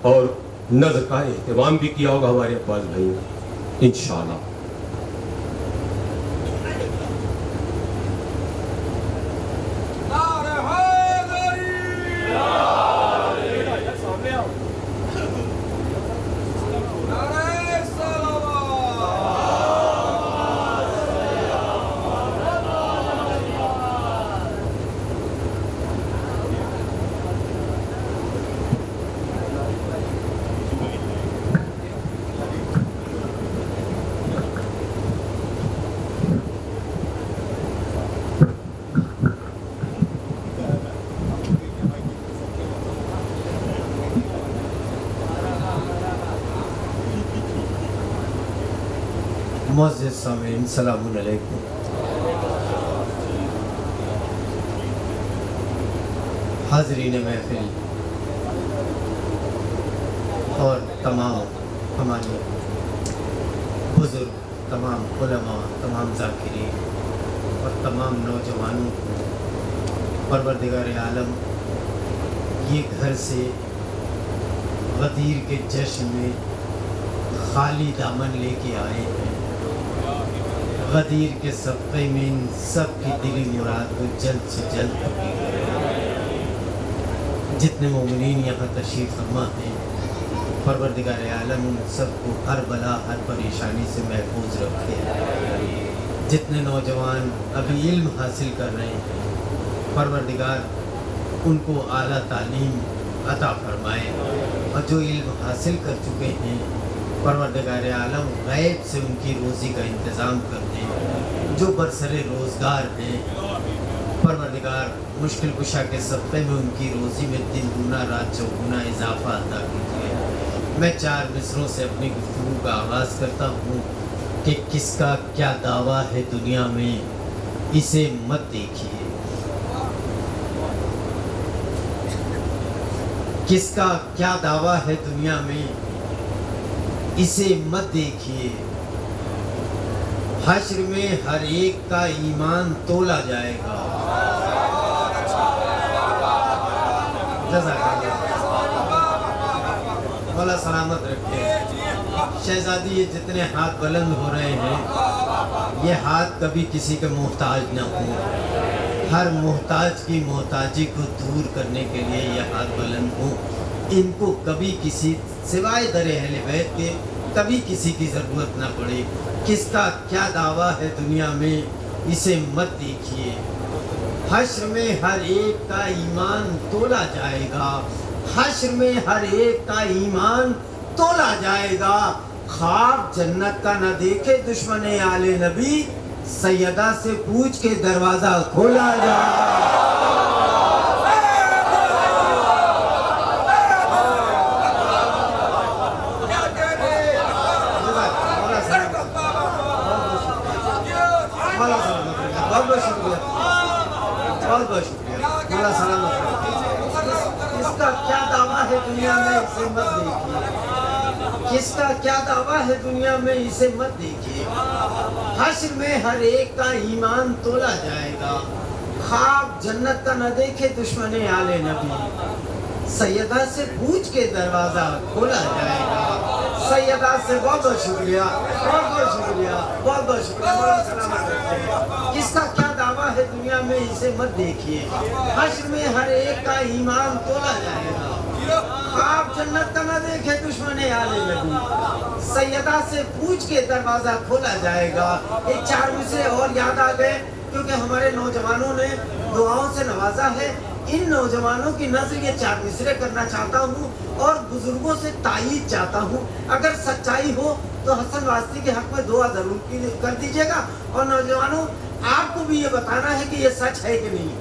और नज़र का एहतमाम भी किया होगा हमारे अब्बास भाई ने इंशाअल्लाह। मुअज़्ज़िज़ सामीन सलामुन अलैकुम। हाज़रीन महफ़िल और तमाम हमारे बुज़ुर्ग, तमाम उलमा, तमाम ज़ाकिरीन और तमाम नौजवानों को परवरदिगार आलम ये घर से गदीर के जश्न में खाली दामन लेके आए हैं। गदीर के सफ़े में इन सब की दिली मुराद को जल्द से जल्द पूरी करें। जितने मोमिनीन यहाँ तशरीफ़ फरमा हैं, परवरदिगार आलम उन सबको हर बला हर परेशानी से महफूज रखे। जितने नौजवान अभी इल्म हासिल कर रहे हैं, परवरदिगार उनको आला तालीम अता फरमाए, और जो इल्म हासिल कर चुके हैं परवरदिगार आलम गैब से उनकी रोज़ी का इंतज़ाम कर दें। जो बरसरे रोज़गार हैं परवरदिगार मुश्किल कुशा के सफ़े में उनकी रोज़ी में दिन गुना रात चौगुना इजाफ़ा अता कीजिए। मैं 4 मिसरों से अपनी गुफ्तगू का आगाज़ करता हूँ कि किसका क्या दावा है दुनिया में, इसे मत देखिए। किसका क्या दावा है दुनिया में, इसे मत देखिए। हश्र में हर एक का ईमान तोला जाएगा। मौला सलामत रखे। शहजादी ये जितने हाथ बुलंद हो रहे हैं, ये हाथ कभी किसी के मोहताज न हो। हर मोहताज की मोहताजी को दूर करने के लिए ये हाथ बुलंद हो। इनको कभी किसी सिवाय दरे अहले बैत के कभी किसी की ज़रूरत ना पड़े। किसका क्या दावा है दुनिया में, इसे मत देखिए। हश्र में हर एक का ईमान तोला जाएगा। हश्र में हर एक का ईमान तोला जाएगा। ख्वाब जन्नत का न देखे दुश्मन आले नबी, सैयदा से पूछ के दरवाज़ा खोला जाए। बहुत बहुत शुक्रिया। मौला सलामत रखे। किसका क्या दावा है दुनिया में, इसे मत देखिए। किसका क्या दावा है दुनिया में, इसे मत देखिए। हश्र में हर एक का ईमान तोला जाएगा। ख्वाब जन्नत का न देखे दुश्मन आले नबी, सैयदा से पूछ के दरवाज़ा खोला जाएगा। सैयदा से बहुत बहुत शुक्रिया, बहुत बहुत शुक्रिया, बहुत बहुत शुक्रिया। मौला सलामत रखे। किसका क्या दावा है दुनिया में, इसे मत देखिए। हश्र में हर एक का ईमान तोला जाएगा। ख्वाब जन्नत का न देखे दुश्मन आले नबी, सैयदा से पूछ के दरवाज़ा खोला जाएगा। ये 4 मिसरे और याद आ गए क्योंकि हमारे नौजवानों ने दुआओं से नवाजा है। इन नौजवानों की नज़र ये 4 मिसरे करना चाहता हूँ और बुजुर्गों से तायीद चाहता हूँ। अगर सच्चाई हो तो हसन वास्ती के हक में दुआ जरूर कर दीजिएगा। और नौजवानों आपको भी ये बताना है कि ये सच है कि नहीं है।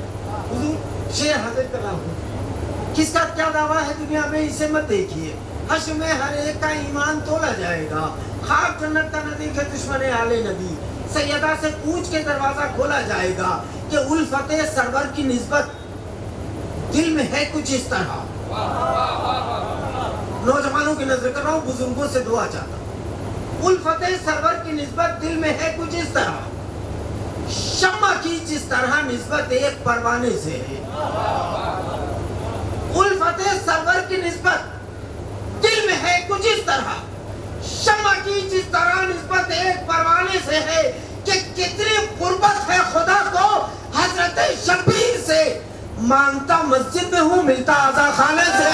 हुजूर शेर हाजिर कर रहा हूँ। किसका क्या दावा है दुनिया में, इसे मत देखिए। हश्र में हर एक का ईमान तोला जाएगा। ख्वाब जन्नत का न देखे दुश्मन आले नबी, सैयदा से पूछ के दरवाज़ा खोला जाएगा कि उल्फते सरवर की निस्बत दिल में है कुछ इस तरह। नौजवानों की नजर कर रहा हूँ, बुजुर्गों से दुआ चाहता हूँ। उल्फते सरवर की निस्बत दिल में है कुछ इस तरह, शम्मा की जिस तरह निस्बत एक परवाने से है। उल्फते सरवर की निस्बत तरह, शम्मा की जिस तरह निस्बत एक परवाने से है कि कितनी कुर्बत है खुदा को हजरत शब्बीर से, मांगता मस्जिद में हूँ मिलता आजा खाने से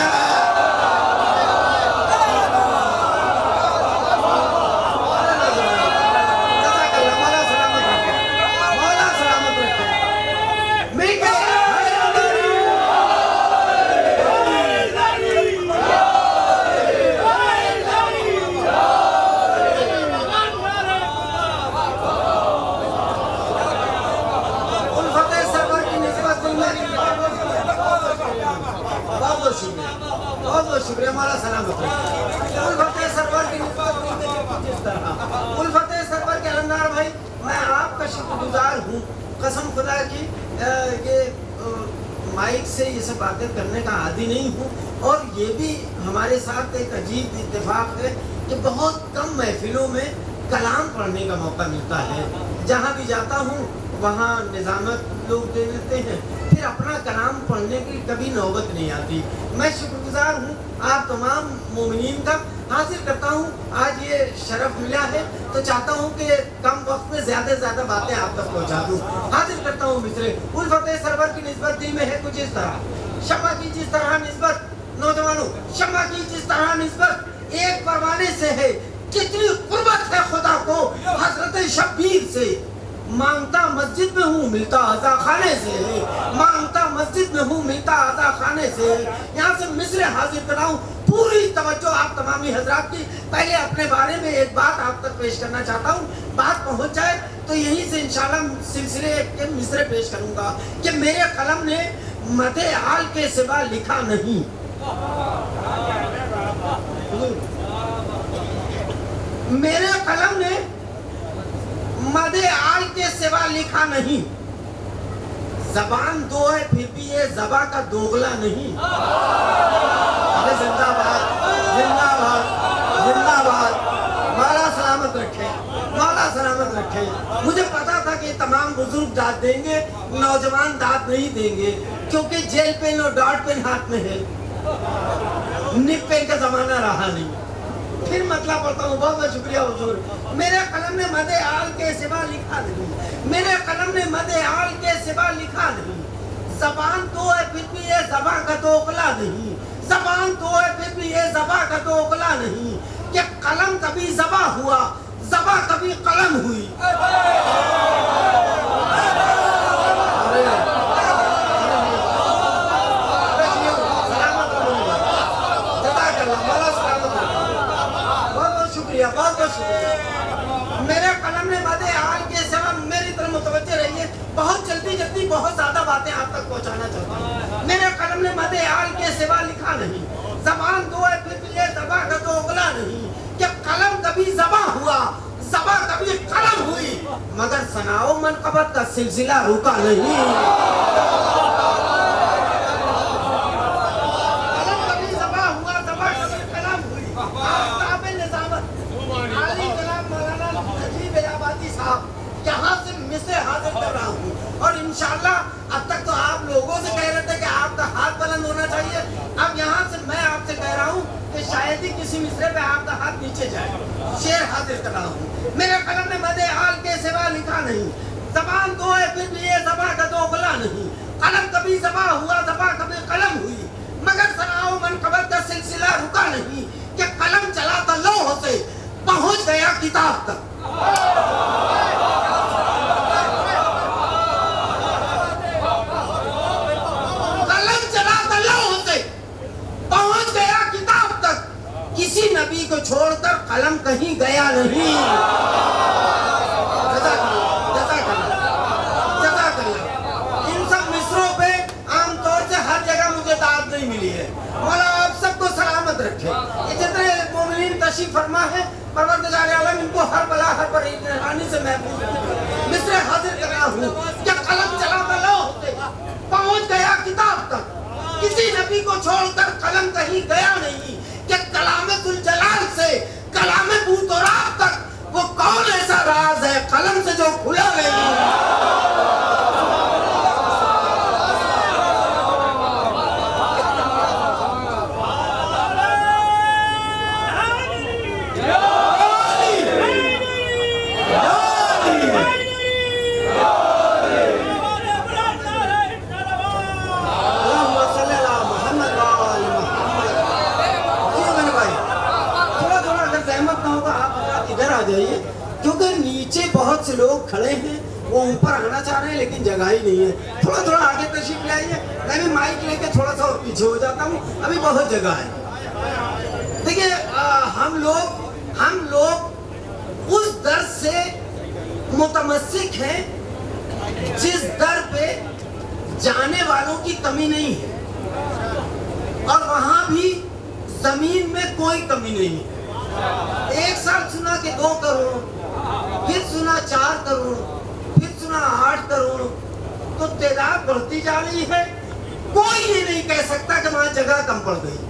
बहुत शुक्रिया। हमारा सलामत उल्फत सरवर की जिस तरह उल्फत सरवर के अलंगार भाई, मैं आपका शुक्रगुजार हूँ कसम खुदा की। ये माइक से ये सब बातें करने का आदी नहीं हूँ, और ये भी हमारे साथ एक अजीब इत्तेफाक है कि बहुत कम महफिलों में कलाम पढ़ने का मौका मिलता है। जहाँ भी जाता हूँ वहाँ निज़ामत लोग दे देते हैं, फिर अपना कलाम पढ़ने की कभी नौबत नहीं आती। मैं शुक्रगुजार हूँ आप तमाम मोमिनीन का, हाजिर करता हूँ आज ये शरफ मिला है तो चाहता हूँ कि कम वक्त में ज़्यादा से ज़्यादा बातें आप तक पहुँचा दूँ। हाजिर करता हूँ मिसरे उल्फत सरवर की निस्बत दिल में है कुछ इस तरह, शम्मा की जिस तरह निस्बत, नौजवानों शम्मा की जिस तरह निस्बत एक परवाने से है, कितनी कुर्बत है खुदा को हजरत शब्बीर से, मांगता मस्जिद में हूँ मिलता आजा खाने से, मांगता मस्जिद में हूँ मिलता आजा खाने से। यहाँ से मिसरे हाजिर कराऊँ, पूरी तवज्जो आप तमामी हजरात की। पहले अपने बारे में एक बात आप तक पेश करना चाहता हूँ, बात पहुँच जाए तो यहीं से इंशाल्लाह सिलसिले के मिसरे पेश करूँगा कि मेरे कलम ने मदे आल के सिवा लिखा नहीं। मेरे कलम ने मदे आल के सिवा लिखा नहीं, जबान दो है फिर भी ये जबा का दोगला नहीं। अरे जिंदाबाद जिंदाबाद जिंदाबाद, मौला सलामत रखे, मौला सलामत रखे। मुझे पता था कि तमाम बुजुर्ग दाद देंगे, नौजवान दाद नहीं देंगे, क्योंकि जेल पेन और डॉट पेन हाथ में है, निप पेन का जमाना रहा नहीं। फिर मतलब पढ़ता हूँ, बहुत बहुत शुक्रिया हुजूर। मेरे कलम ने मदे आल के सिवा लिखा नहीं, मेरे कलम ने मदे आल के सिवा लिखा नहीं, जबान तो है फिर भी ये जबा का दोगला नहीं, जबान तो है फिर भी ये जबा का दोगला नहीं, कि कलम कभी जबा हुआ, जबा कभी कलम हुई। मेरे कलम ने मदे आल के सिवा, मेरी तरफ मुतवज्जे रहिए, बहुत जल्दी जल्दी बहुत ज्यादा बातें आप तक पहुंचाना चाहता हूँ। मेरे कलम ने मदे आल के सिवा लिखा नहीं, जबान दो है फिर भी ये जबा का दोगला नहीं, कि कलम कभी जबा हुआ, जबा कभी कलम हुई, मगर सनाओ मनकबत का सिलसिला रुका नहीं। कलम कभी जबा हुआ, जबा कभी कलम हुई। आफताब निज़ामत आली कलाम मौलाना नजीब इलाहाबादी साहब यहाँ से मिसरे हाजिर कर रहा हूँ, और इंशाल्लाह अब तक तो आप लोगों से कह रहे थे कि आपका हाथ बुलंद होना चाहिए, अब यहाँ से मैं आपसे कह रहा हूँ कि शायद ही किसी मिसरे पे आपका हाथ नीचे जाए। शेर हाजिर कर रहा हूँ, मेरे कलम ने मदे आल के सिवा लिखा नहीं, जबान दो है फिर भी ये जबा का दोगला नहीं, कलम कभी जबा हुआ, जबा कभी कलम हुई, मगर सनाओ मनकबत का सिलसिला रुका नहीं, कि कलम चला था लौह से पहुंच गया किताब तक। कलम चला था लौह से पहुंच गया किताब तक, किसी नबी को छोड़कर कलम कहीं गया नहीं। इन सब मिसरों पे आमतौर से हर जगह मुझे दाद नहीं मिली है। मौला आप सबको सलामत रखे। ये जितने मोमिनीन तशरीफ फरमा है, परवरदिगार आलम इनको हर बला हर परेशानी से महफूज रखे। मिसरे हाजिर कर रहा हूँ, क्या कलम चला था लौह से पहुंच गया किताब तक, किसी नबी को छोड़कर कलम कहीं गया नहीं, कि कलामे तुल जलाल से कलामे बूतोराब तक वो कौन ऐसा राज है कलम से जो खुला नहीं। आ जाइए, क्योंकि नीचे बहुत से लोग खड़े हैं, वो ऊपर आना चाह रहे हैं लेकिन जगह ही नहीं है। थोड़ा थोड़ा आगे तशरीफ ले आइए, मैं भी माइक लेके थोड़ा सा और पीछे हो जाता हूँ, अभी बहुत जगह है। देखिए हम लोग उस दर से मुतमस्सिक हैं जिस दर पे जाने वालों की कमी नहीं है, और वहां भी जमीन में कोई कमी नहीं है। एक साल सुना कि 2 करोड़, फिर सुना 4 करोड़, फिर सुना 8 करोड़, तो तादाद बढ़ती जा रही है। कोई ये नहीं कह सकता कि वहां जगह कम पड़ गई।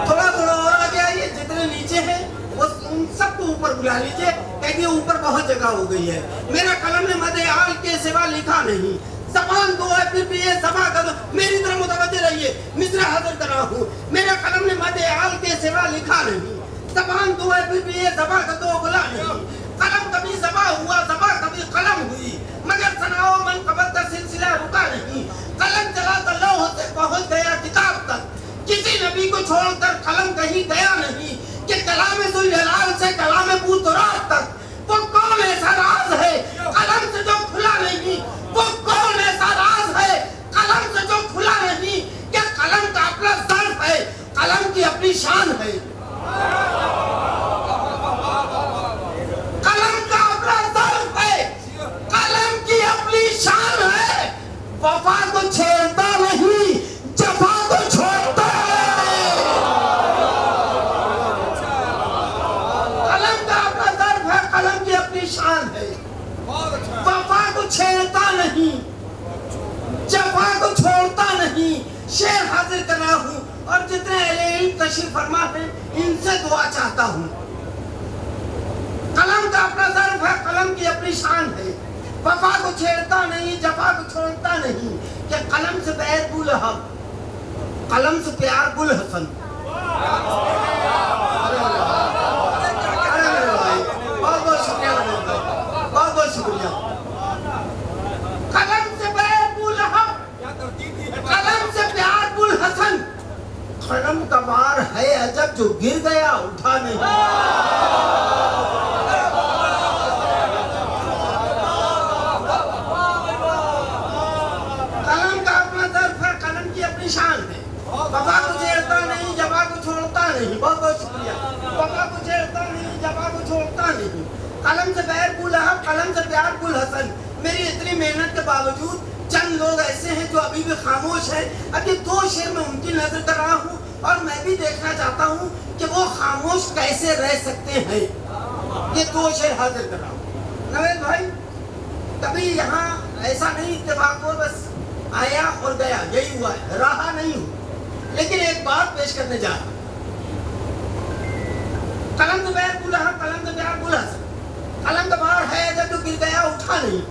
थोड़ा थोड़ा और आगे आइए, जितने नीचे हैं वो उन सबको ऊपर बुला लीजिए, कहिए ऊपर बहुत जगह हो गई है। मेरा कलम ने मदे आल के सिवा लिखा नहीं, ज़बान दो है फिर भी ये ज़बा कर, मेरी तरफ मुतवज्जह रहिए, मिसरा हाजिर कर रहा हूँ। मेरा कलम ने मदे आल के सिवा लिखा नहीं, ज़बान दो है फिर भी ये ज़बा कर दो बुला नहीं। कलम कभी ज़बा हुआ, ज़बा कभी कलम हुई, मगर सनाओ मन कबल का सिलसिला रुका नहीं। कलम चला तो लौह से पहुँच गया किताब तक, किसी नबी को छोड़कर कलम कहीं गया नहीं। कि कलाम ज़ुल-जलाल से कलाम बूतरात तक, वो कौन ऐसा राज है कलम से जो खुला नहीं? वो कौन ऐसा राज है कलम से जो खुला नहीं? क्या कलम का अपना ज़र्फ़ है, कलम की अपनी शान है। कलम का अपना ज़र्फ़ है, कलम की अपनी शान है। वफा को छेड़ता नहीं, जफा को छोड़ता है। कलम का अपना ज़र्फ़ है, कलम की अपनी शान है। वफा को छेड़ता नहीं, जफा को छोड़ता नहीं। शेर हाजिर कर रहा हूँ, और जितने अहले इल्म तशरीफ फरमा हैं इनसे दुआ चाहता हूँ। कलम का अपना ज़र्फ़ है, कलम की अपनी शान है। वफा को छेड़ता नहीं, जफा को छोड़ता नहीं। कि कलम से बैर बुल हक, कलम से प्यार बुल हसन। बहुत बहुत शुक्रिया, बहुत बहुत शुक्रिया। कलम से बैर बुल हक, कलम से प्यार बुल हसन। कलम का वार है अजब जो गिर गया उठा नहीं। कलम का अपना ज़र्फ़ है, कलम की अपनी शान है। वफा को छेड़ता नहीं, जफा को छोड़ता नहीं। बहुत बहुत शुक्रिया। वफा को छेड़ता नहीं, जफा को छोड़ता नहीं। कलम से बैर बुल हक, कलम से प्यार बुल हसन। मेरी इतनी मेहनत के बावजूद चंद लोग ऐसे हैं जो अभी भी खामोश हैं। अब ये 2 शेर में उनकी नजर कर रहा हूँ, और मैं भी देखना चाहता हूँ कि वो खामोश कैसे रह सकते हैं। ये 2 शेर हाजिर कर रहा हूँ। नवेद भाई, कभी यहाँ ऐसा नहीं इत्तेफाक हो बस आया और गया, यही हुआ है, रहा नहीं हूँ। लेकिन एक बात पेश करने जा रहा हूँ। कलम से बैर बुल हक, कलम से प्यार बुल हसन। कलम का बार है अगर जो गिर गया उठा नहीं।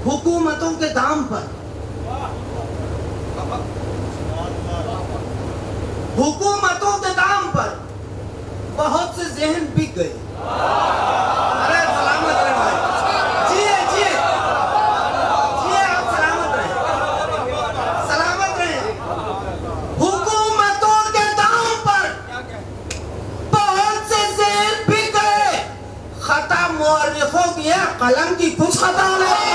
हुकूमतों के दाम पर, हुकूमतों के दाम पर बहुत से ज़हन बिक गए। अरे सलामत रहे भाई, जिए जिए जिए, आप सलामत रहे, सलामत रहे। हुकूमतों के दाम पर बहुत से ज़हन बिक गए। खता मुअर्रिखों की है, कलम की कुछ खता नहीं।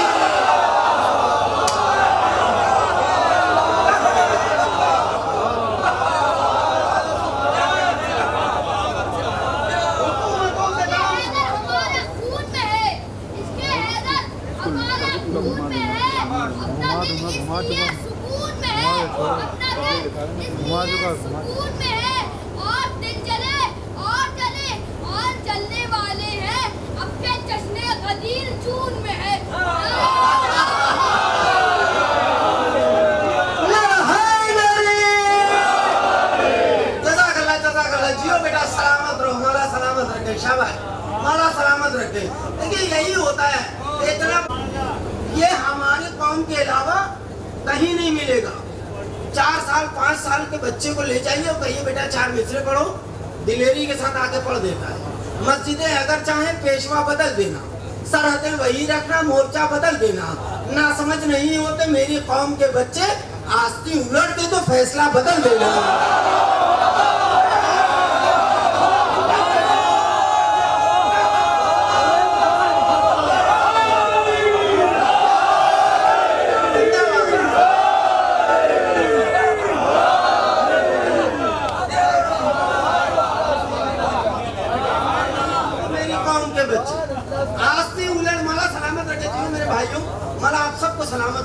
सुकून में है, और दिन जले और जले और जलने वाले हैं। अपने जश्ने गदीर जून में है। जज़ाकल्लाह, जियो बेटा, सलामत रहो, मौला सलामत रखे, शाबाश, मौला सलामत रखे। देखिए यही होता है, इतना ये हमारी कौम के अलावा कहीं नहीं मिलेगा। 4 साल 5 साल के बच्चे को ले जाइए और कहिए बेटा 4 मिसरे पढ़ो, दिलेरी के साथ आगे पढ़ देता है। मस्जिदें अगर चाहे पेशवा बदल देना, सरहदें वही रखना, मोर्चा बदल देना। ना समझ नहीं होते मेरी कौम के बच्चे, आस्ती उलट दे तो फैसला बदल देना।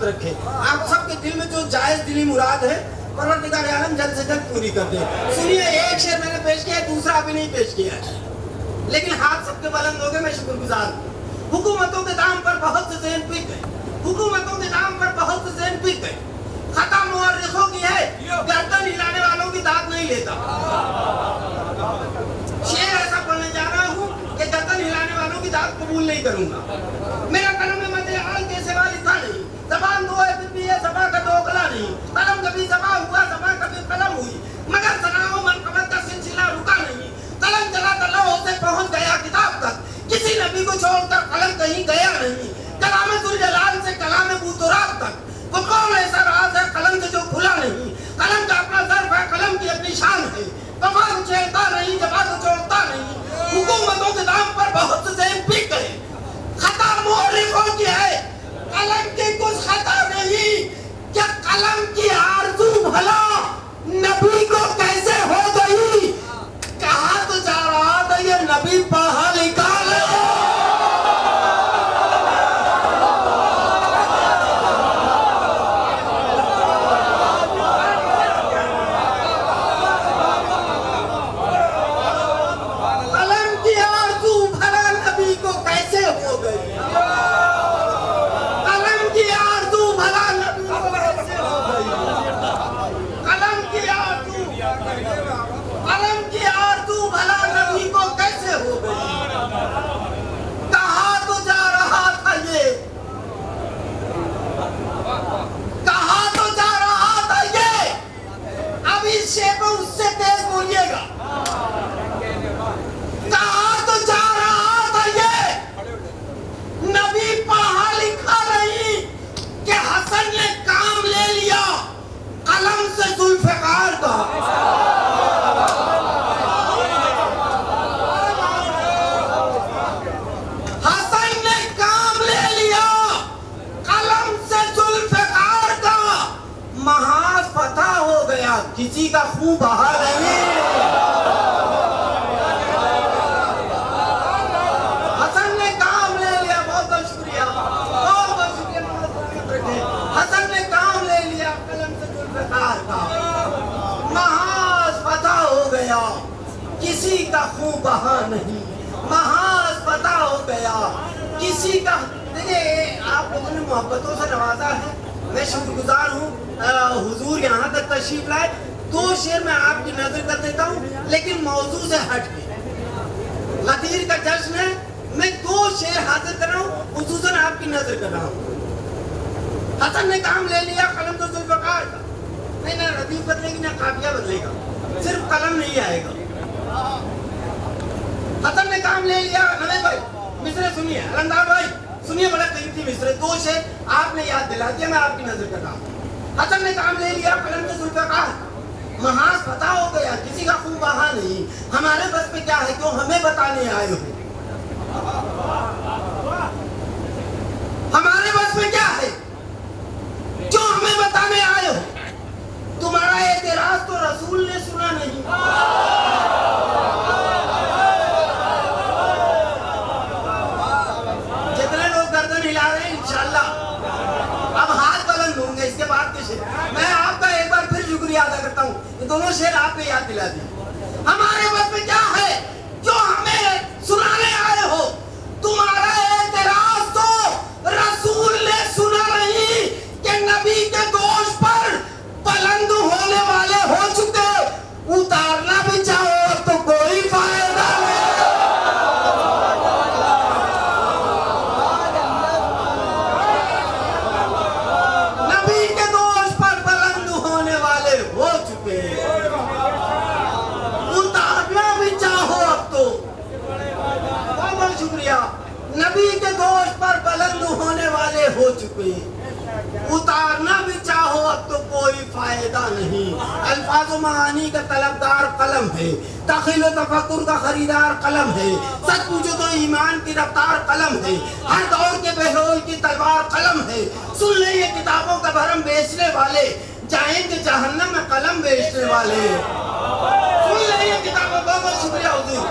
सलामत रखे। आप सबके दिल में जो जायज दिली मुराद है परवरदिगार आलम जल्द से जल्द पूरी कर दे। सुनिए, एक शेर मैंने पेश किया है, दूसरा अभी नहीं पेश किया है, लेकिन हाथ सबके बुलंद हो गए, मैं शुक्रगुजार हूँ। हुकूमतों के दाम पर बहुत से ज़हन पिक गए, हुकूमतों के दाम पर बहुत से ज़हन पिक गए। खता मुअर्रिखों की है, गर्दन हिलाने वालों की दाद नहीं लेता। शेर ऐसा पढ़ने जा रहा हूँ कि गर्दन हिलाने वालों की दाद कबूल नहीं करूंगा। मेरा कलम में मदे हाल के सिवा लिखा नहीं, ज़बान दो है फिर है, ज़बान का दो गला नहीं। कलम कभी ज़बान हुआ, ज़बान कभी कलम हुई, मगर सनाओ मनकबत का सिलसिला रुका नहीं। कलम चला तल्लाह से पहुंच गया किताब तक, किसी नबी को छोड़कर कलम कहीं गया नहीं। कलाम जुलजलाल से कलाम बूतुराब तक, वो कौन ऐसा राज है कलम से जो खुला नहीं। कलम का अपना ज़र्फ है, कलम की अपनी शान है, कफा को छेड़ता नहीं, जबा को छोड़ता नहीं। हुकूमतों के दाम पर बहुत से ज़हन पिक गए। खता मुअर्रिखों की है, कलम की कुछ खता नहीं। क्या कलम की आरज़ू भला नबी को कैसे हो गई? कहा तो जा रहा था ये नबी पढ़ा लिखा है। कलम की आरज़ू भला नबी को कैसे हो गई? कलम की आरज़ू भला नबी को कैसे हो गई? कलम की आरज़ू, कलम की आरज़ू भला नबी को कैसे हो गई? कहा तो जा रहा था ये, कहा तो जा रहा था ये, अब इस शेर पे उससे तेज बोलिएगा। कहा तो जा रहा था ये, नबी पढ़ा लिखा नहीं, कि हसन ने काम ले लिया कलम से जुल्फ़िकार का। हसन ने काम ले लिया कलम से जुल्फ़िकार का, महाज फतह हो गया, किसी का खून बहा नहीं। हसन ने काम ले लिया, बहुत बहुत शुक्रिया, बहुत बहुत शुक्रिया। हसन ने काम ले लिया कलम से जुल्फ़िकार का, महाज फतह हो गया, किसी का खून बहा नहीं। महाज फतह हो गया, किसी का। देखिए, आप लोगों ने मोहब्बतों से नवाजा है, मैं शुक्रगुजार हूँ। हुजूर यहाँ तक तशरीफ लाए। दो शेर मैं आपकी नजर कर देता हूँ, लेकिन मौजू से हट के। गदीर का जश्न है, मैं दो शेर हाजिर कर रहा हूँ, खुसूसन आपकी नजर कर रहा हूँ। हसन ने काम ले लिया कलम तो जुल्फ़िकार का। नहीं, ना रदीफ बदलेगी ना काफिया बदलेगा, सिर्फ कलम नहीं आएगा। हसन ने काम ले लिया। नवे भाई मिसरे सुनिए, अलंदार भाई सुनिए, बड़ा कीमती मिसरे, दो शेर आपने याद दिला दिया, मैं आपकी नजर कर रहा हूँ। हसन ने काम ले लिया कलम तो जुल्फ़िकार, महाज फतह हो गया, किसी का खून बहा नहीं। हमारे बस में क्या है, क्यों हमें बताने आए हो? हमारे बस में क्या है, क्यों हमें बताने आए हो? तुम्हारा एतराज तो रसूल ने सुना नहीं। जितने लोग गर्दन हिला रहे हैं, इंशाल्लाह अब हाथ बुलंद होंगे इसके बाद के शेर। मैं आपका एक बार फिर शुक्रिया अदा करता हूँ, ये दोनों शेर आपने याद दिला दिए। हमारे बस में क्या है, जो हमें सुनाने आए हो? तुम्हारा एतराज तो रसूल ने सुना नहीं, कि नबी के दोष पर बुलंद होने वाले हो चुके, उतारना भी चाहो तो कोई फायदा नहीं। नबी के दोष पर बुलंद होने वाले हो चुके, उतारना भी चाहो अब तो। बहुत बहुत शुक्रिया। नबी के दोष पर बुलंद होने वाले हो चुके, उतारना भी चाहो अब तो कोई फायदा नहीं। अल्फाज मानी का तलबदार कलम है, तखील तफक्कुर का खरीदार कलम है, सच पूछो तो ईमान की रफ्तार कलम है, हर दौर के बहलोल की तलवार कलम है। सुन ले ये किताबों का भरम बेचने वाले, जाएंगे जहन्नम में कलम बेचने वाले। सुन ले ये किताबों, बहुत बहुत शुक्रिया हुजूर।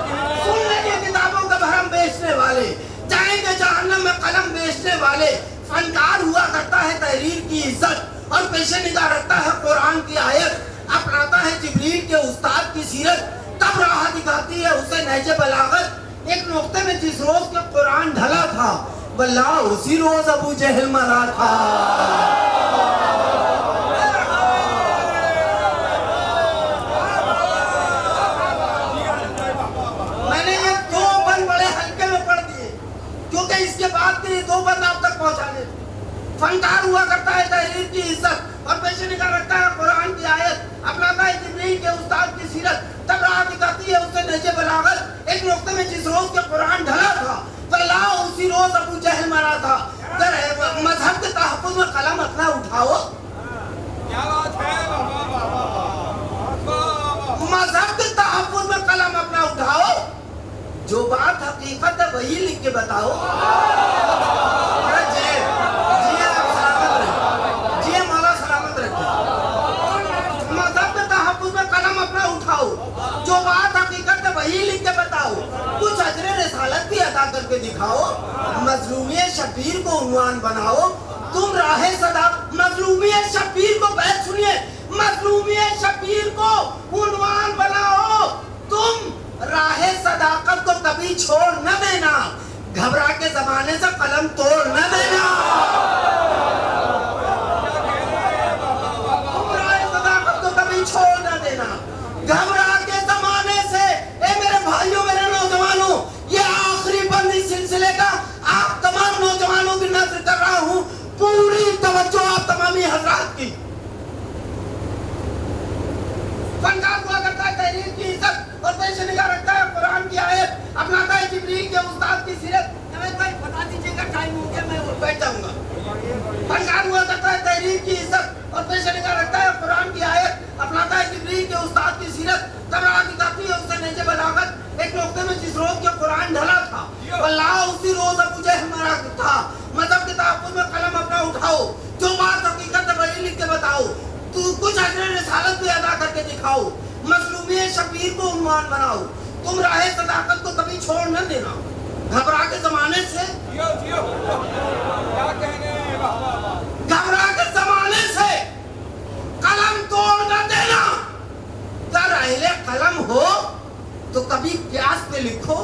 सुन ले ये किताबों का भरम बेचने वाले, जाएंगे जहन्नम में कलम बेचने वाले। फनकार हुआ करता है तहरीर की इज्जत और पेशे निगाह रखता है कुरान की आयत, अपनाता है जिब्रील के उस्ताद की सीरत, तब राह दिखाती है उसे नहजे बलागत। एक नुक्ते में जिस रोज के कुरान ढला था वल्लाह उसी रोज अबू जहल मरा था। मैंने ये 2 बंद बड़े हल्के में पढ़ दिए क्योंकि इसके बाद के 2 बंद आप तक पहुंचाने। फनकार हुआ करता है तहरीर की इज्जत और पेशे निगाह रखता है कुरान की आयत, अपनाता है जिब्रील के उस्ताद की सीरत, तब राह दिखाती है उसे नहजे बलागत। एक नुक्ते में जिस रोज के कुरान ढला था वल्लाह उसी रोज अबू जहल मरा था। मजहब के तहफ्फुज़ में कलम अपना उठाओ, क्या बात है, मजहब के तहफ्फुज़ में कलम अपना उठाओ, जो बात हकीकत है वही लिख के बताओ। जो बात हकीकत है वही लिख के बताओ, कुछ अजरे रिसालत भी अदा करके दिखाओ, मजलूमियत शबीर को उन्वान बनाओ, तुम राहे सदा। मजलूमियत शबीर को बैठ सुनिए, मजलूमियत शबीर को उन्वान बनाओ, तुम राहे सदाकत को कभी छोड़ न देना, घबरा के जमाने से कलम तोड़ न देना। तुम राहे सदाकत को कभी छोड़ न देना, घबरा के जमाने से। ए मेरे भाइयों, मेरे नौजवानों, ये आखिरी बंद इस सिलसिले का आप तमाम नौजवानों की नजर कर रहा हूं, पूरी तवज्जो आप तमामी हजरात की। फनकार हुआ करता है तहरीर की इज्जत और पेशे निगाह रखता है कुरान की आयत, अपनाता है जिब्रील के उस्ताद की सीरत। भाई बता दीजिएगा, टाइम हो गया, मैं बैठ जाऊंगा। फनकार हुआ करता है तहरीर की इज्जत और पेशे निगाह रखता है कुरान की आयत, अपनाता है जिब्रील के उस्ताद की सीरत, तब राह दिखाती है उसे नहजे बलागत। एक नुक्ते में जिस रोज के कुरान ढला था वल्लाह उसी रोज अबू जहल मरा था। मजहब के तहफ्फुज़ में कलम अपना उठाओ, जो बात हकीकत है वही लिख के बताओ, तू कुछ अजरे रिसालत भी अदा करके दिखाओ, मजलूमियत शबीर को उन्वान बनाओ, तुम राहे सदाकत को कभी छोड़ न देना, घबरा के जमाने से। जियो जियो, क्या कहने हैं, वाह वाह वाह। घबरा के जमाने से कलम तोड़ न देना। अगर अहले कलम हो तो कभी प्यास पे लिखो।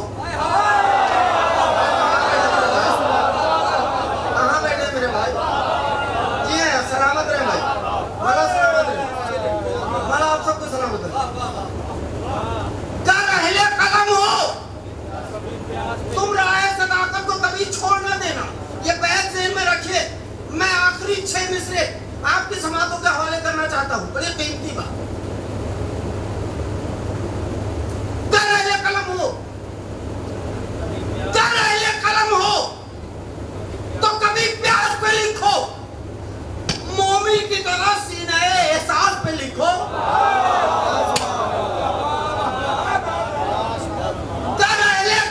कहाँ बैठे मेरे भाई? जी हैं, सलामत रहे भाई, भला सलामत रहे, भला आप सबको सलामत रहे। अगर अहले कलम हो तुम राहे सदाकत को कभी छोड़ न देना। ये बैत ज़हन में रखिए। मैं आखिरी 6 मिसरे आपकी समातों के हवाले करना चाहता हूँ, बड़ी कीमती बात। कलम हो तो कभी प्यास पे लिखो, मोमिन की तरह सीने एहसास पे लिखो।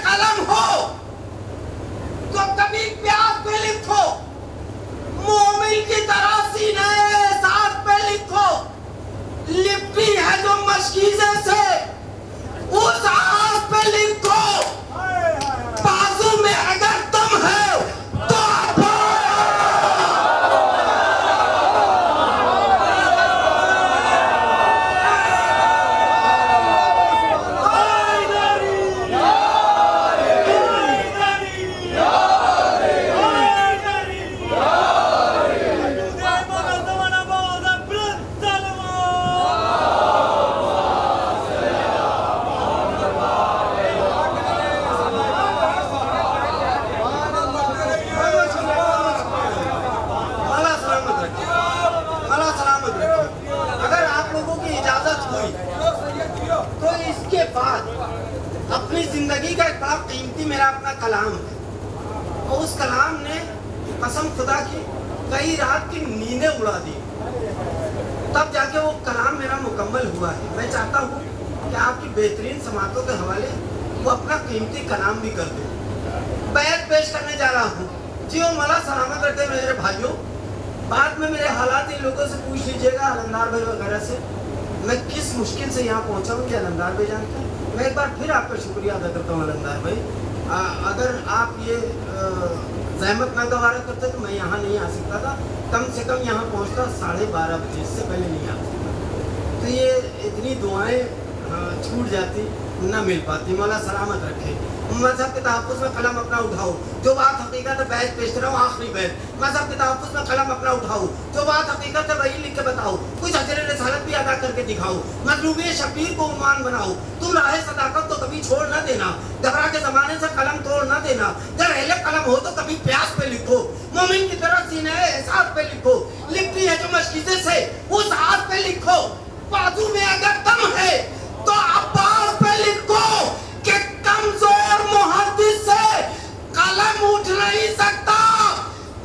कलम हो तो कभी प्यास पे लिखो, मोमिन की तरह सीने एहसास पे लिखो। लिपटी है जो मशकीज़े से उस आस पे लिखो, बाजू में अगर तुम है तो अपनी जिंदगी का एक बड़ा कीमती मेरा अपना कलाम है और उस कलाम ने कसम खुदा की कई रात की नींदें उड़ा दी, तब जाके वो कलाम मेरा मुकम्मल हुआ है। मैं चाहता हूँ कि आपकी बेहतरीन समातों के हवाले वो अपना कीमती कलाम भी कर दो। बैत पेश करने जा रहा हूँ। जी ओ मला सलामत रखे मेरे भाइयों। बाद में मेरे हालात इन लोगों से पूछ लीजिएगा, अलंदार भाई वगैरह से, मैं किस मुश्किल से यहाँ पहुँचा हूँ, ये अलंदार भाई जानते हैं। मैं एक बार फिर आपका शुक्रिया अदा करता हूँ अलंदार भाई। अगर आप ये जहमत ना गवारा करते तो मैं यहाँ नहीं आ सकता था। कम से कम यहाँ पहुँचता 12:30 बजे, इससे पहले नहीं आ सकता। तो ये इतनी दुआएं छूट जाती, ना मिल पाती। मौला सलामत रखे। मजहब के तहफ़्फ़ुज़ में कलम अपना उठाओ, जो बात हकीकत है बैत पेश करो, आखिरी बैत। मजहब के तहफ़्फ़ुज़ में कलम अपना उठाओ, जो बात हकीकत है वही लिख के बताओ, कुछ अजर रिसालत भी अदा करके दिखाओ, मजलूबी शबीर को उन्वान बनाओ। तुम राह सदाकत तो कभी छोड़ न देना, घबरा के ज़माने से कलम तोड़ न देना। जब अहले कलम हो तो कभी प्यास पे लिखो, मोमिन की तरह सीने एहसास पे लिखो। लिखती है जो मशकीज़े से उस आस पे लिखो। बाजू में अगर दम है तो अब्बास पे लिखो कि कमजोर मुहद्दिस से कलम उठ नहीं सकता,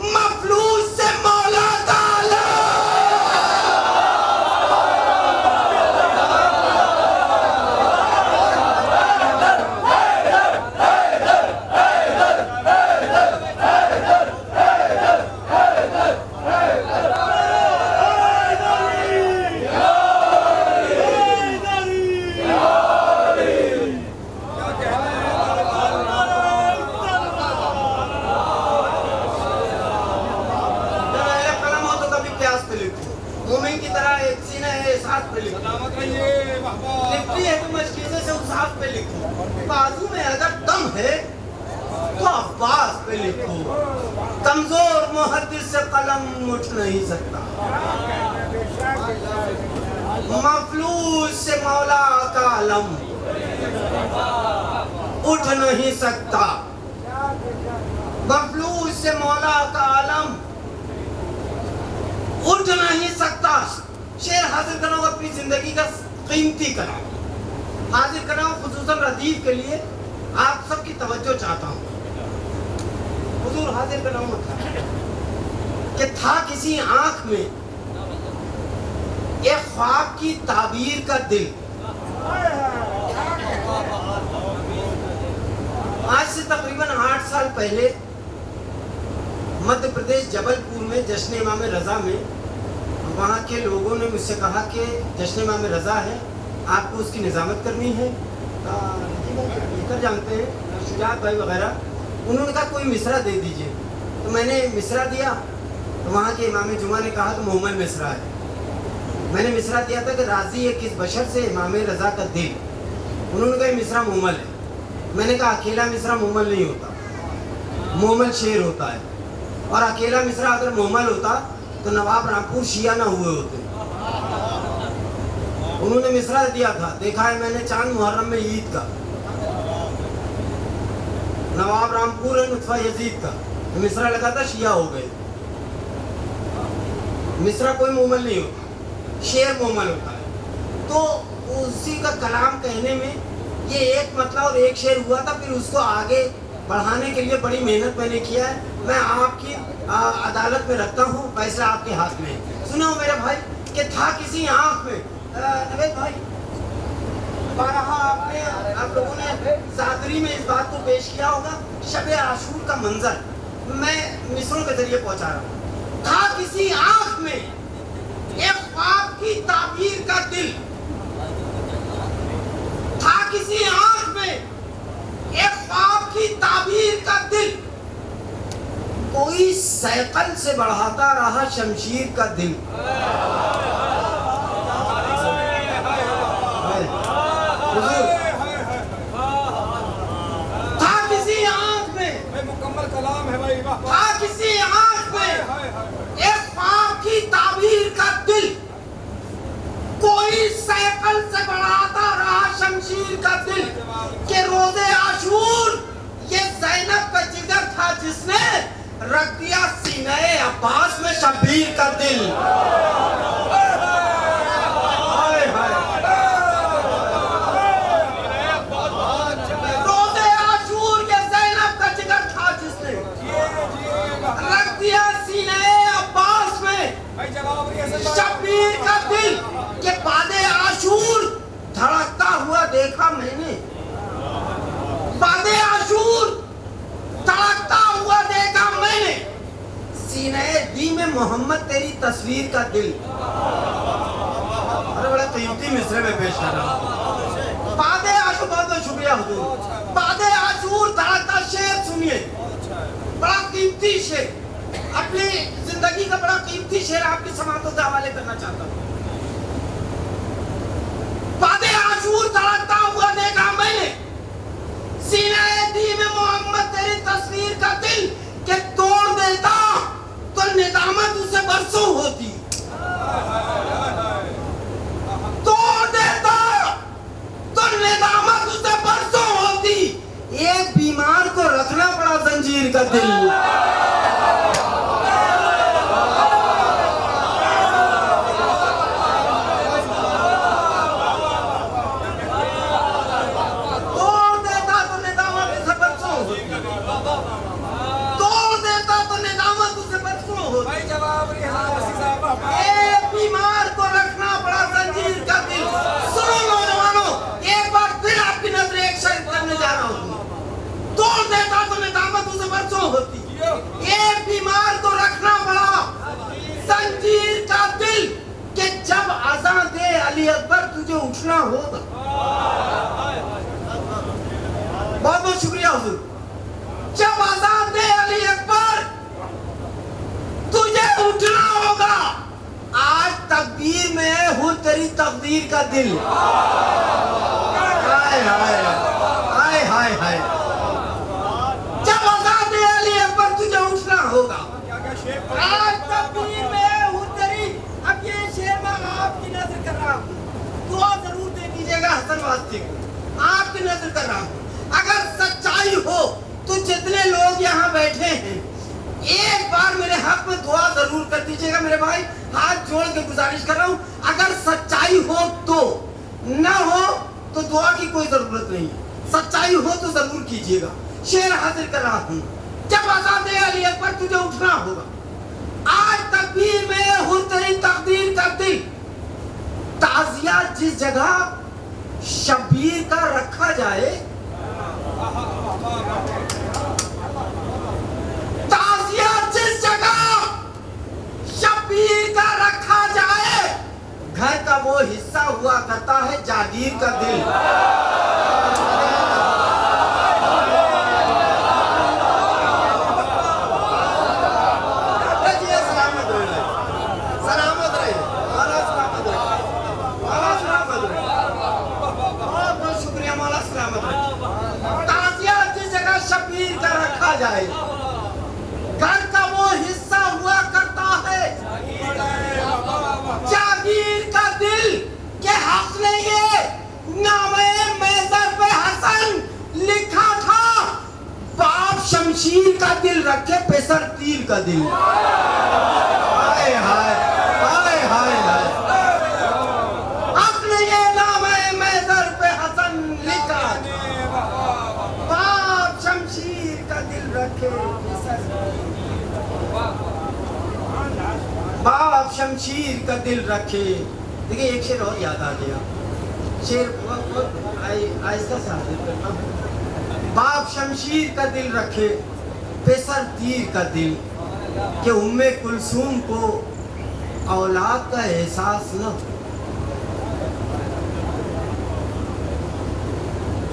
मफलूज से मौला ताला। मोमिन की तरह एक सीना है एहसास पे लिखो। सलामत रहिए। वाह वाह। लिखती है तो मशकीज़े से उस हाथ पे लिखो। बाजू में अगर दम है तो अब्बास पे लिखो। कमजोर मुहद्दिस से कलम उठ नहीं सकता, मफलूज से मौला का अलम उठ नहीं सकता, मफलूज से मौला का अलम उठ नहीं सकता। शेर हाजिर कर रहा हूँ अपनी जिंदगी का कीमती कलाम हाजिर कर रहा हूँ, खुसूसन रदीफ के लिए आप सबकी तवज्जो चाहता हूँ। हुजूर हाजिर कर रहा हूँ कि था किसी आंख में एक ख्वाब की ताबीर का दिल। आज से तकरीबन 8 साल पहले मध्य प्रदेश जबलपुर में जश्न इमाम रज़ा में वहाँ के लोगों ने मुझसे कहा कि जश्न इमाम रज़ा है, आपको उसकी निज़ामत करनी है। बेहतर जानते हैं शुजात भाई वगैरह। उन्होंने कहा कोई मिसरा दे दीजिए, तो मैंने मिसरा दिया। तो वहाँ के इमाम जुमा ने कहा तो मोहम्मद मिसरा है। मैंने मिसरा दिया था कि राजी है किस बशर से इमाम रज़ा का दिल। उन्होंने कहा मिसरा मोहम्मद है। मैंने कहा अकेला मिसरा मोहम्मद नहीं होता, मोहम्मद शेर होता है। और अकेला मिसरा अगर मोहम्मद होता तो नवाब रामपुर शिया ना हुए होते। उन्होंने मिसरा दिया था, देखा है मैंने चांद मुहर्रम में ईद का, नवाब रामपुर है नुत्फा यजीद का। तो मिसरा लगा था शिया हो गए। मिसरा कोई मोहम्मद नहीं होता, शेर मोहम्मद होता है। तो उसी का कलाम कहने में ये एक मतलब और एक शेर हुआ था। फिर उसको आगे बढ़ाने के लिए बड़ी मेहनत मैंने किया है। मैं आपकी अदालत में रखता हूँ, फैसला आपके हाथ में है। सुनो मेरे भाई कि था किसी आंख में नवेद भाई बारहा आपने आप लोगों ने ज़ादरी में इस बात को पेश किया होगा, शब आशूर का मंजर मैं मिसरों के जरिए पहुंचा रहा हूँ। था किसी आंख में एक ख्वाब की ताबीर का दिल, था किसी आंख में एक ख्वाब की ताबीर का दिल, कोई सैकल से बढ़ाता रहा शमशीर का दिल। था किसी आंख में मुकम्मल कलाम है भाई। वाह वाह। था किसी आंख में एक ख्वाब की ताबीर का दिल, कोई सैकल से बढ़ाता रहा शमशीर का दिल। के रोजे आशूर ये ज़ैनब का जिगर था जिसने रख दिया सीने अब्बास में शब्बीर का दिल। रोजे आशूर ये ज़ैनब का जिगर था जिसने रख दिया सीने अब्बास में शब्बीर का दिल। के बादे आशूर धड़कता हुआ देखा मैंने, बादे आशूर धड़कता हुआ देखा मैंने, सीने दी में मोहम्मद तेरी तस्वीर का दिल। अरे बड़ा कीमती मिसरे में पेश कर रहा हूँ। बादे आशूर, बहुत बहुत शुक्रिया हुजूर। बादे आशूर धड़कता शेर सुनिए, बड़ा कीमती शेर, अपनी जिंदगी का बड़ा कीमती शेर आपकी समातों के हवाले करना चाहता हूँ। बादे आशूर तड़कता हुआ देखा मैंने, सीने दी में मोहम्मद तेरी तस्वीर का दिल के तोड़ देता तो निदामत उसे बरसों होती, तोड़ देता तो निदामत उसे बरसों होती। एक बीमार को रखना पड़ा जंजीर का दिल। तोड़ देता तो निदामत उसे बरसों होती, तोड़ देता तो निदामत उसे बरसों होती। भाई जवाब रिहासी साहब एक बीमार को रखना पड़ा जंजीर का दिल। सुनो नौजवानों, एक बार फिर आपकी नजर एक शर्त करने जा रहा हूँ। तोड़ देता तो निदामत उसे बरसों होती। एक बीमार को रखना पड़ा जंजीर का दिल कि जब अज़ान दे अली अकबर तुझे उठना होगा। बहुत बहुत शुक्रिया हुजूर। जब अज़ान दे अली अकबर तुझे उठना होगा। आज तकदीर में हूँ तेरी तकदीर का दिल। हाय हाय हाय हाय हाय। जब अज़ान दे अली अकबर तुझे उठना होगा। आज तकदीर में हूँ तेरी। अब ये शेर मैं आपकी नजर कर रहा हूँ, दुआ जरूर दे दीजिएगा हसन वास्ते को। आपकी नजर कर रहा हूँ, अगर सच्चाई हो तो जितने लोग यहाँ बैठे हैं एक बार मेरे हक में दुआ जरूर कर दीजिएगा मेरे भाई। हाथ जोड़ के गुजारिश कर रहा हूँ, अगर सच्चाई हो तो, ना हो तो दुआ की कोई जरूरत नहीं है। सच्चाई हो तो जरूर कीजिएगा। शेर हाजिर कर रहा हूँ। जब अज़ान दे अली अकबर तुझे उठना होगा। आज तकबीर में हूँ तेरी तकदीर का दिल। ताजिया जिस जगह शब्बीर का रखा जाए, ताजिया जिस जगह शब्बीर का रखा जाए, घर का वो हिस्सा हुआ करता है जागीर का दिल। सलामत रहे, सलामत रहे, मौला सलामत रहे, मौला सलामत रहे। बहुत बहुत शुक्रिया मौला सलामत रहे। ताजिया जिस जगह शब्बीर का रखा जाए, घर का वो हिस्सा हुआ करता है जागीर का दिल। के हक ने ये नामे मैज़र पे हसन लिखा था, बाप शमशीर का दिल रखे पेसर तीर का दिल। हाय हाय हाय हाय हाय। हक ने ये नामे मैज़र पे हसन लिखा, बाप शमशीर का दिल रखे पेसर, बाप शमशीर का दिल रखे। देखिए एक शेर और याद आ गया, शेर आहिस्ता से हाजिर करता हूँ। बाप शमशीर का दिल रखे पेसर तीर का दिल, कि उम्मे कुलसूम को औलाद का एहसास न हो।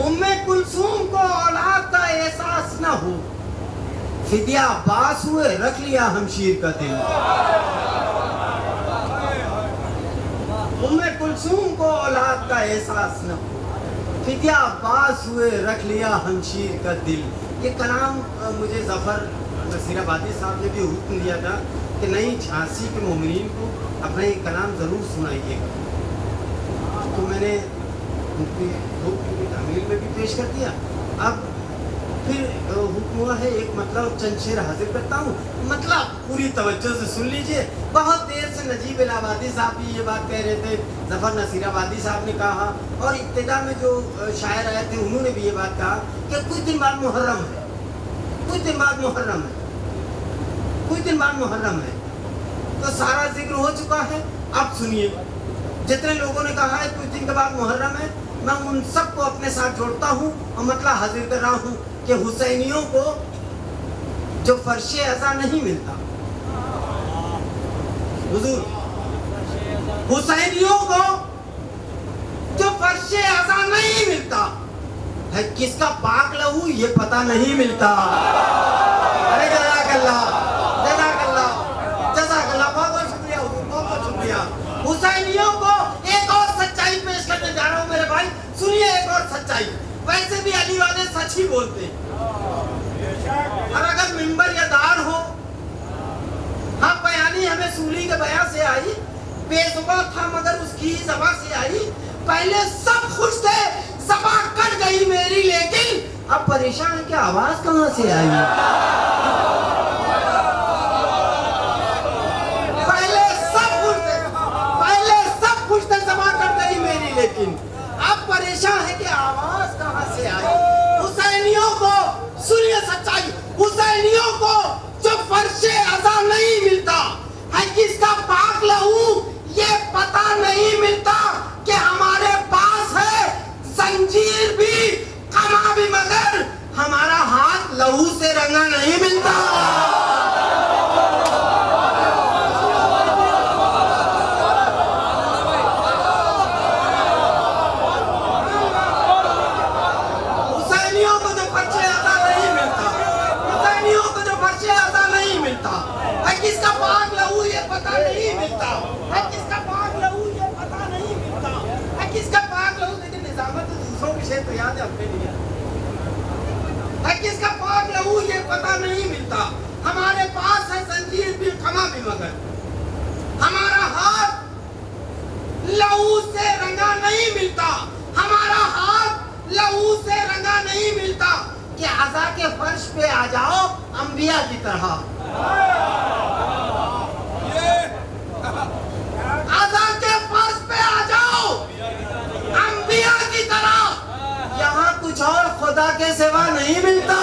उम्मे कुलसूम को औलाद का एहसास न हो, फिदिया अब्बास हुए रख लिया हमशीर का दिल। उम्मे कुलसूम को औलाद का एहसास न हो, फिदिया अब्बास हुए रख लिया हमशीर का दिल। ये कलाम मुझे जफर नसीराबादी साहब ने भी हुक्म दिया था कि नई झांसी के मोमिनीन को अपना ये कलाम ज़रूर सुनाइएगा। तो मैंने उनकी हुक्म की तामील में भी पेश कर दिया। अब फिर हुक्म हुआ है एक मतलब चंद शेर हाजिर करता हूँ, मतलब पूरी तवज्जो से सुन लीजिए। बहुत देर से नजीब इलाहाबादी साहब भी ये बात कह रहे थे, जफर नसीराबादी साहब ने कहा, और इब्तिदा में जो शायर आए थे उन्होंने भी ये बात कहा कि कुछ दिन बाद मुहर्रम है, कुछ दिन बाद मुहर्रम है, कुछ दिन बाद मुहर्रम है। तो सारा जिक्र हो चुका है। अब सुनिए, जितने लोगों ने कहा है कुछ दिन के बाद मुहर्रम है, मैं उन सबको अपने साथ जोड़ता हूँ और मतलब हाजिर कर रहा हूँ कि हुसैनियों को जो फर्शे अज़ा नहीं मिलता, हुजूर हुसैनियों को जो फर्शे अज़ा नहीं मिलता है, किसका पाक लहू ये पता नहीं मिलता। अरे जज़ाकल्लाह, जज़ाकल्लाह, जज़ाकल्लाह। बहुत बहुत शुक्रिया हुजूर, बहुत बहुत शुक्रिया। हुसैनियों को एक और सच्चाई पेश करने जा रहा हूँ मेरे भाई, सुनिए एक और सच्चाई। वैसे भी अली वाले सच ही बोलते हैं, और अगर मिंबर या दार हो, हाँ बयानी हमें सूली के बयां से आई, बेजुबान था मगर उसकी ज़बां से आई। पहले सब खुश थे, ज़बां कट गई मेरी, लेकिन अब परेशान है कि आवाज कहाँ से आई। पहले सब खुश थे, ज़बां कट गई मेरी, लेकिन अब परेशान है कि आवाज कहाँ से आई। हुसैनियों को सुनिए सच्चाई, हुसैनियों को जो फर्शे अज़ा नहीं मिलता है, किसका पाक लहू ये पता नहीं मिलता, कि हमारे पास है जंजीर भी कमा भी, मगर हमारा हाथ लहू से रंगा नहीं मिलता। हुसैनियों को जो फर्शे अज़ा नहीं मिलता, हुसैनियों को जो फर्शे अज़ा नहीं मिलता है, किसका पाक लहू ये पता नहीं मिलता है, किसका पाक लहू ये पता नहीं मिलता है, किसका पाक लहू। लेकिन निजामत तो दूसरों के शेर तो याद है अपने लिए है, किसका पाक लहू ये पता नहीं मिलता। हमारे पास है जंजीर भी कमा भी, मगर हमारा हाथ लहू से रंगा नहीं मिलता, हमारा हाथ लहू से रंगा नहीं मिलता, कि अज़ा के फर्श पे आ जाओ अंबिया की तरह। अज़ा के फर्श पे आ जाओ अंबिया की तरह, यहाँ कुछ और खुदा के सिवा नहीं मिलता।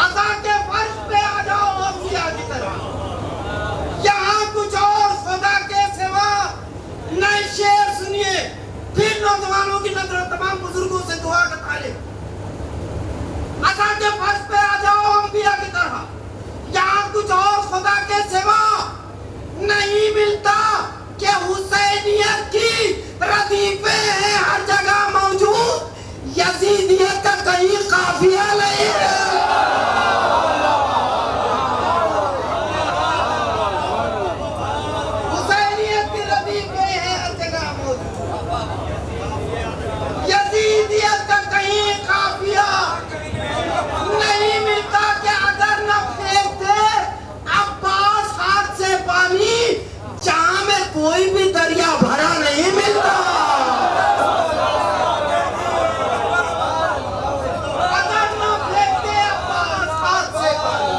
अज़ा के फर्श पे आ जाओ अंबिया की तरह, यहाँ कुछ और खुदा के सिवा नहीं। शेर सुनिए फिर नौजवानों की नजर, तमाम बुजुर्गों से दुआ का तालिब। अज़ा के फर्श पे आ जाओ अंबिया की तरह, यहाँ कुछ और खुदा के सिवा नहीं मिलता, कि हुसैनियत की रदीफे हैं हर जगह मौजूद, यजीदियत का कहीं काफिया नहीं है। हुसैनियत की रदीफे हैं हर जगह मौजूद, यजीदियत का कहीं काफिया नहीं मिलता, कि अगर न फेंकते अब्बास हाथ से पानी, जहां में कोई भी दरिया भरा नहीं मिलता। अगर न फेंकते अब्बास हाथ से पानी,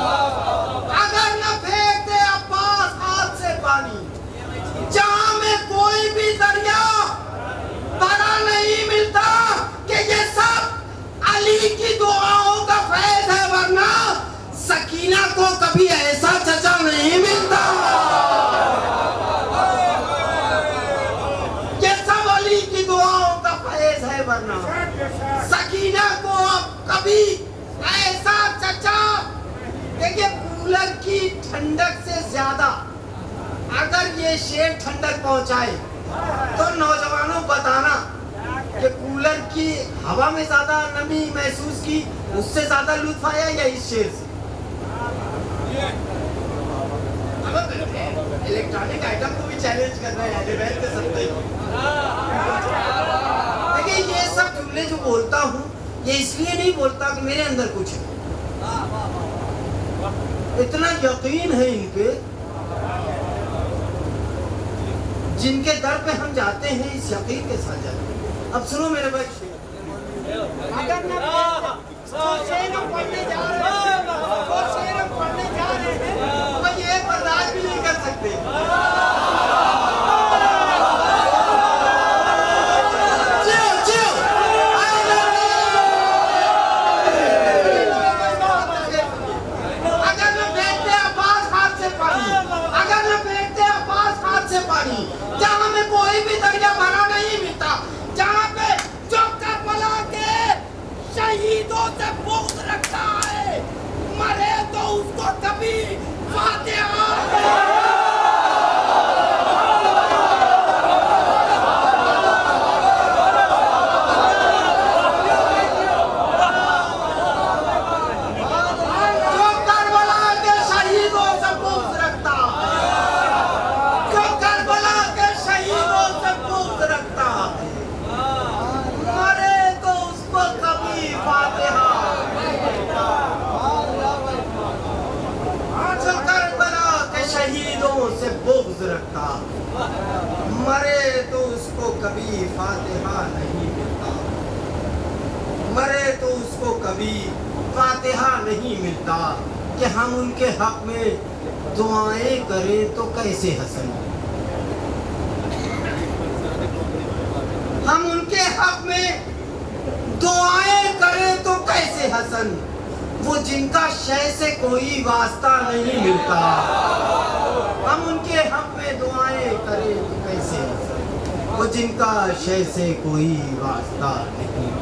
अगर न फेंकते अब्बास हाथ से पानी, जहां में कोई भी दरिया भरा नहीं मिलता, कि ये सब अली की दुआओं का फैज़ है, वरना सकीना को कभी ऐसा चचा नहीं मिलता। ये सब अली की दुआओं का फैज़ है, वरना सकीना को अब कभी ऐसा चचा। देखिए कूलर की ठंडक से ज्यादा अगर ये शेर ठंडक पहुंचाए, तो नौजवानों बताना कि कूलर की हवा में ज्यादा नमी महसूस की, उससे ज्यादा लुत्फ आया या इस शेर से। इलेक्ट्रॉनिक आइटम को भी चैलेंज करना है, डिबेट कर सकते हैं। देखिए ये सब जुमले जो बोलता हूँ, ये इसलिए नहीं बोलता कि मेरे अंदर कुछ है, इतना यकीन है इनके, जिनके दर पे हम जाते हैं इस यकीन के साथ जाते हैं। अब सुनो मेरे बच्चे, अगर ना शेर हम पढ़ने जा रहे हैं, तो ये बर्दाश्त भी नहीं कर सकते। अगर न फेंकते अब्बास हाथ से पानी, अगर न फेंकते अब्बास हाथ से पानी, जहाँ में कोई भी दरिया भरा नहीं मिलता, जहाँ पे जो करबला के शहीदों से बुग़्ज़ रखता है, मरे तो उसको कभी फातिहा कभी फातिहा नहीं मिलता कि हम उनके हक में दुआएं करें तो कैसे हसन। हम उनके हक में दुआएं करें तो कैसे हसन, वो जिनका शय से कोई वास्ता नहीं मिलता। हम उनके हक में दुआएं करें तो कैसे हसन, वो जिनका शय से कोई वास्ता नहीं मिलता।